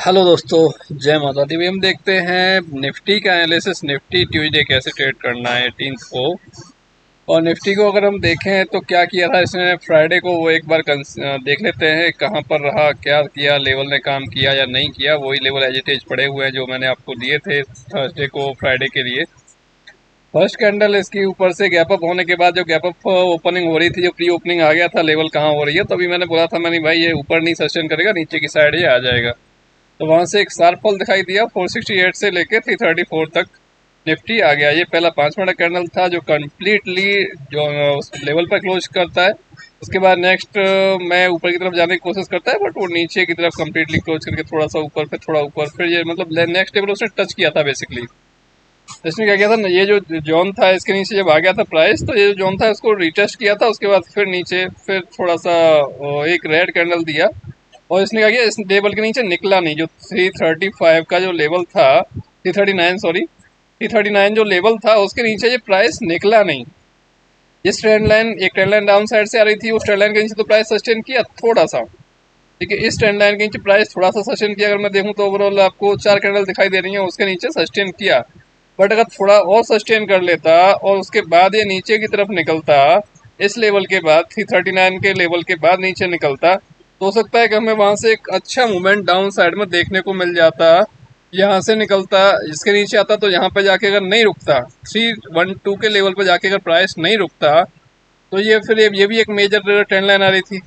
Hello दोस्तों, जय माता दी। हम देखते हैं निफ्टी का एनालिसिस। निफ्टी ट्यूसडे कैसे ट्रेड करना है 18 को। और निफ्टी को अगर हम देखें तो क्या किया था इसने फ्राइडे को, वो एक बार देख लेते हैं कहाँ पर रहा, क्या किया, लेवल ने काम किया या नहीं किया। वही लेवल एज इट इज पड़े हुए हैं जो मैंने आपको दिए थे थर्सडे को फ्राइडे के लिए। फर्स्ट कैंडल इसकी ऊपर से गैप अप होने के बाद जो गैप अप ओपनिंग हो रही थी, जो प्री ओपनिंग आ गया था लेवल कहाँ हो रही है, तभी मैंने बोला था मैंने भाई ये ऊपर नहीं सस्टेन करेगा, नीचे की साइड ही आ जाएगा। तो वहां से एक शार्प फॉल दिखाई दिया 468 से लेके 334 तक निफ्टी आ गया। ये पहला 5 मिनट कैंडल था जो कंप्लीटली जो उस लेवल पर क्लोज करता है। उसके बाद नेक्स्ट मैं ऊपर की तरफ जाने की कोशिश करता है, बट वो नीचे की तरफ कंप्लीटली क्लोज करके थोड़ा सा ऊपर, फिर थोड़ा ऊपर, फिर ये मतलब नेक्स्ट लेवल उसने टच किया था बेसिकली। इसमें क्या किया था ना, ये जो जोन था इसके नीचे जब आ गया था प्राइस, तो ये जो जोन था इसको रिटेस्ट किया था। उसके बाद फिर नीचे फिर थोड़ा सा एक रेड कैंडल दिया, और इसने क्या किया, इस लेवल के नीचे निकला नहीं। जो 335 का जो लेवल था, 339 सॉरी, 339 जो लेवल था उसके नीचे ये प्राइस निकला नहीं। इस ट्रेंड लाइन, एक ट्रेंड लाइन डाउन साइड से आ रही थी, उस ट्रेंड लाइन के नीचे तो प्राइस सस्टेन किया थोड़ा सा। ठीक है, इस ट्रेंड लाइन के नीचे प्राइस थोड़ा सा सस्टेन किया। अगर मैं देखूं तो ओवरऑल आपको 4 कैंडल दिखाई दे रही है, उसके नीचे सस्टेन किया। बट अगर थोड़ा और सस्टेन कर लेता और उसके बाद ये नीचे की तरफ निकलता, इस लेवल के बाद 339 के लेवल के बाद नीचे निकलता, तो हो सकता है कि हमें वहां से एक अच्छा मूवमेंट डाउन साइड में देखने को मिल जाता। यहाँ से निकलता, इसके नीचे आता, तो यहाँ पे जाके अगर नहीं रुकता, 312 के लेवल पे जाके अगर प्राइस नहीं रुकता, तो ये फिर ये भी एक मेजर ट्रेंड लाइन आ रही थी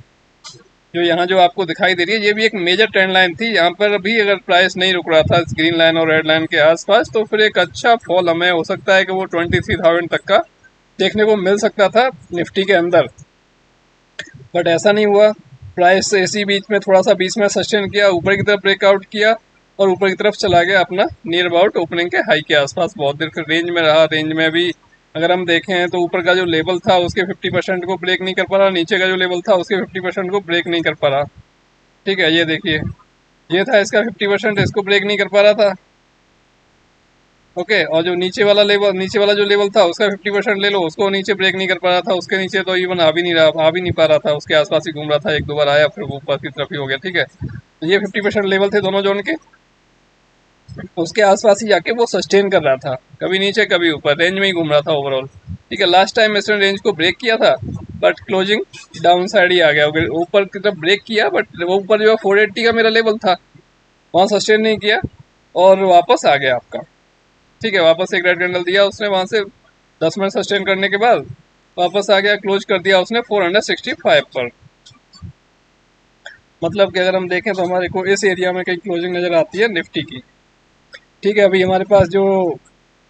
जो यहाँ जो आपको दिखाई दे रही है। ये भी एक मेजर ट्रेंड लाइन थी। यहाँ पर भी अगर प्राइस नहीं रुक रहा था ग्रीन लाइन और रेड लाइन के आसपास, तो फिर एक अच्छा फॉल हमें हो सकता है कि वो 23,000 तक का देखने को मिल सकता था निफ्टी के अंदर। बट ऐसा नहीं हुआ। प्राइस इसी बीच में थोड़ा सा बीच में सस्टेन किया, ऊपर की तरफ ब्रेकआउट किया और ऊपर की तरफ चला गया अपना नियर अबाउट ओपनिंग के हाई के आसपास। बहुत देर फिर रेंज में रहा। रेंज में भी अगर हम देखें तो ऊपर का जो लेवल था उसके 50% को ब्रेक नहीं कर पा रहा, नीचे का जो लेवल था उसके 50% को ब्रेक नहीं कर पा रहा। ठीक है, ये देखिए, ये था इसका 50%, इसको ब्रेक नहीं कर पा रहा था। ओके, और जो नीचे वाला लेवल, नीचे वाला जो लेवल था उसका 50% ले लो, उसको नीचे ब्रेक नहीं कर पा रहा था। उसके नीचे तो इवन आ भी नहीं रहा, आ भी नहीं पा रहा था, उसके आसपास ही घूम रहा था। एक दो बार आया, फिर वो ऊपर की तरफ ही हो गया। ठीक है, तो ये 50% लेवल थे दोनों जोन के, उसके आसपास ही जाके वो सस्टेन कर रहा था, कभी नीचे कभी ऊपर, रेंज में ही घूम रहा था ओवरऑल। ठीक है, लास्ट टाइम इसने रेंज को ब्रेक किया था, बट क्लोजिंग डाउन साइड ही आ गया। ऊपर की तरफ ब्रेक किया, बट वो ऊपर जो है 480 का मेरा लेवल था, वहाँ सस्टेन नहीं किया और वापस आ गया आपका। ठीक है, वापस एक रेड कैंडल दिया उसने वहाँ से, 10 मिनट सस्टेन करने के बाद वापस आ गया, क्लोज कर दिया उसने 465 पर। मतलब कि अगर हम देखें तो हमारे को इस एरिया में कहीं क्लोजिंग नजर आती है निफ्टी की। ठीक है, अभी हमारे पास जो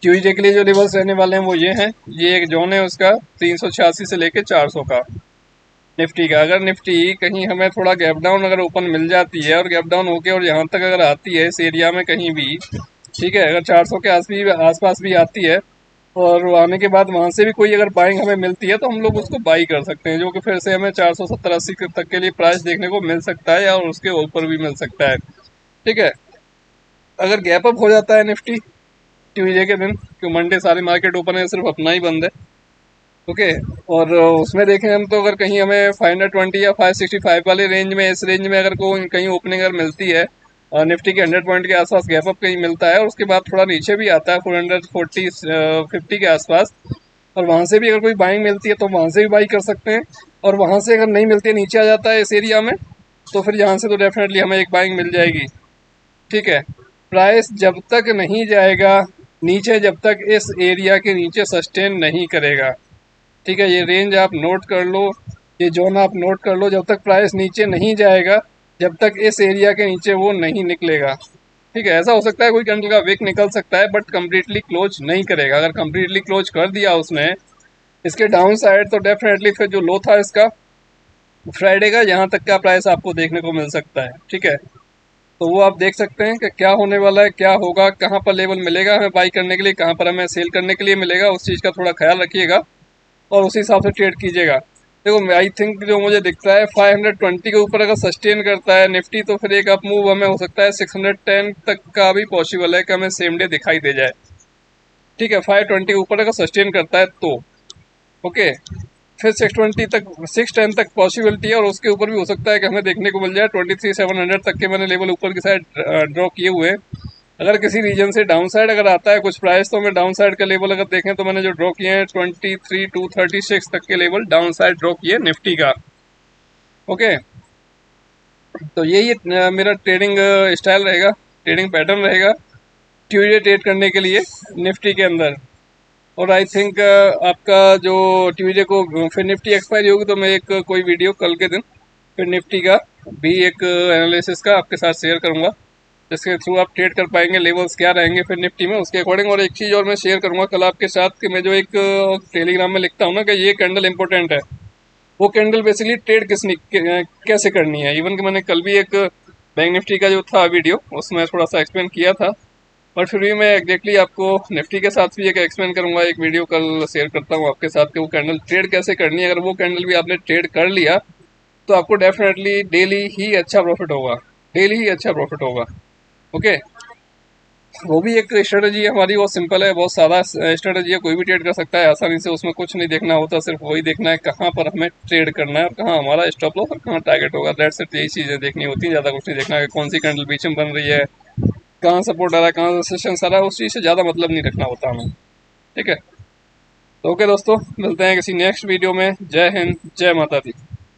ट्यूजडे के लिए जो लेवल्स रहने वाले हैं वो ये हैं। ये एक जोन है उसका 386 से लेके 400 का निफ्टी का। अगर निफ्टी कहीं हमें थोड़ा गैप डाउन अगर ओपन मिल जाती है और गैप डाउन होके और यहाँ तक अगर आती है इस एरिया में कहीं भी, ठीक है, अगर 400 के आसपास भी आती है और आने के बाद वहां से भी कोई अगर बाइंग हमें मिलती है, तो हम लोग उसको बाई कर सकते हैं, जो कि फिर से हमें 470-80 तक के लिए प्राइस देखने को मिल सकता है, या उसके ऊपर भी मिल सकता है। ठीक है, अगर गैप अप हो जाता है निफ्टी ट्यूजडे के दिन, क्यों मंडे सारी मार्केट ओपन है, सिर्फ अपना ही बंद है। ओके, और उसमें देखें हम तो अगर कहीं हमें 520 या 565 वाले रेंज में, इस रेंज में अगर कोई कहीं ओपनिंग अगर मिलती है, निफ्टी के 100 पॉइंट के आसपास गैप अप कहीं मिलता है और उसके बाद थोड़ा नीचे भी आता है 440 50 के आसपास, और वहां से भी अगर कोई बाइंग मिलती है तो वहां से भी बाई कर सकते हैं। और वहां से अगर नहीं मिलती है, नीचे आ जाता है इस एरिया में, तो फिर यहाँ से तो डेफिनेटली हमें एक बाइंग मिल जाएगी। ठीक है, प्राइस जब तक नहीं जाएगा नीचे, जब तक इस एरिया के नीचे सस्टेन नहीं करेगा। ठीक है, ये रेंज आप नोट कर लो, ये जोन आप नोट कर लो, जब तक प्राइस नीचे नहीं जाएगा, जब तक इस एरिया के नीचे वो नहीं निकलेगा। ठीक है, ऐसा हो सकता है कोई कैंडल का विक निकल सकता है, बट कंप्लीटली क्लोज नहीं करेगा। अगर कंप्लीटली क्लोज कर दिया उसने इसके डाउन साइड, तो डेफिनेटली फिर जो लो था इसका फ्राइडे का, यहाँ तक का प्राइस आपको देखने को मिल सकता है। ठीक है, तो वो आप देख सकते हैं कि क्या होने वाला है, क्या होगा, कहाँ पर लेवल मिलेगा हमें बाई करने के लिए, कहाँ पर हमें सेल करने के लिए मिलेगा, उस चीज़ का थोड़ा ख्याल रखिएगा और उसी हिसाब से ट्रेड कीजिएगा। देखो, आई थिंक जो मुझे दिखता है 520 के ऊपर अगर सस्टेन करता है निफ्टी, तो फिर एक अप मूव हमें हो सकता है 610 तक का भी पॉसिबल है कि हमें सेम डे दिखाई दे जाए। ठीक है, 520 के ऊपर अगर सस्टेन करता है तो ओके। फिर 620 तक 610 तक पॉसिबिलिटी है, और उसके ऊपर भी हो सकता है कि हमें देखने को मिल जाए। 23,700 तक के मैंने लेवल ऊपर की साइड ड्रॉ किए हुए हैं। अगर किसी रीजन से डाउन साइड अगर आता है कुछ प्राइस, तो मैं डाउन साइड का लेवल अगर देखें तो मैंने जो ड्रॉ किए हैं 23,236 तक के लेवल डाउन साइड ड्रॉ किए निफ्टी का। ओके, तो यही मेरा ट्रेडिंग स्टाइल रहेगा, ट्रेडिंग पैटर्न रहेगा ट्यूजडे ट्रेड करने के लिए निफ्टी के अंदर। और आई थिंक आपका जो ट्यूजडे को फिर निफ्टी एक्सपायरी होगी, तो मैं एक कोई वीडियो कल के दिन फिर निफ्टी का भी एक एनालिसिस का आपके साथ शेयर करूंगा, जिसके थ्रू आप ट्रेड कर पाएंगे, लेवल्स क्या रहेंगे फिर निफ्टी में उसके अकॉर्डिंग। और एक चीज़ और मैं शेयर करूंगा कल आपके साथ कि मैं जो एक टेलीग्राम में लिखता हूँ ना कि ये कैंडल इंपॉर्टेंट है, वो कैंडल बेसिकली ट्रेड कैसे करनी है। इवन कि मैंने कल भी एक बैंक निफ्टी का जो था वीडियो, उसमें थोड़ा सा एक्सप्लेन किया था, और फिर भी मैं एग्जैक्टली आपको निफ्टी के साथ भी एक एक्सप्लेन करूंगा, एक वीडियो कल शेयर करता हूँ आपके साथ कि वो कैंडल ट्रेड कैसे करनी है। अगर वो कैंडल भी आपने ट्रेड कर लिया तो आपको डेफिनेटली डेली ही अच्छा प्रॉफिट होगा, डेली ही अच्छा प्रॉफिट होगा। ओके, वो भी एक स्ट्रेटजी है हमारी, बहुत सिंपल है, बहुत सादा स्ट्रेटजी है, कोई भी ट्रेड कर सकता है आसानी से। उसमें कुछ नहीं देखना होता, सिर्फ वही देखना है कहाँ पर हमें ट्रेड करना है और कहाँ हमारा स्टॉप लॉस और कहाँ टारगेट होगा। दैट्स इट, यही चीज़ें देखनी होती हैं, ज़्यादा कुछ नहीं देखना है कौन सी कैंडल बीच में बन रही है, कहाँ सपोर्ट आ रहा है, कहाँ रेजिस्टेंस आ रहा है, उस चीज़ से ज़्यादा मतलब नहीं रखना होता हमें। ठीक है, तो ओके दोस्तों, मिलते हैं किसी नेक्स्ट वीडियो में। जय हिंद, जय माता दी।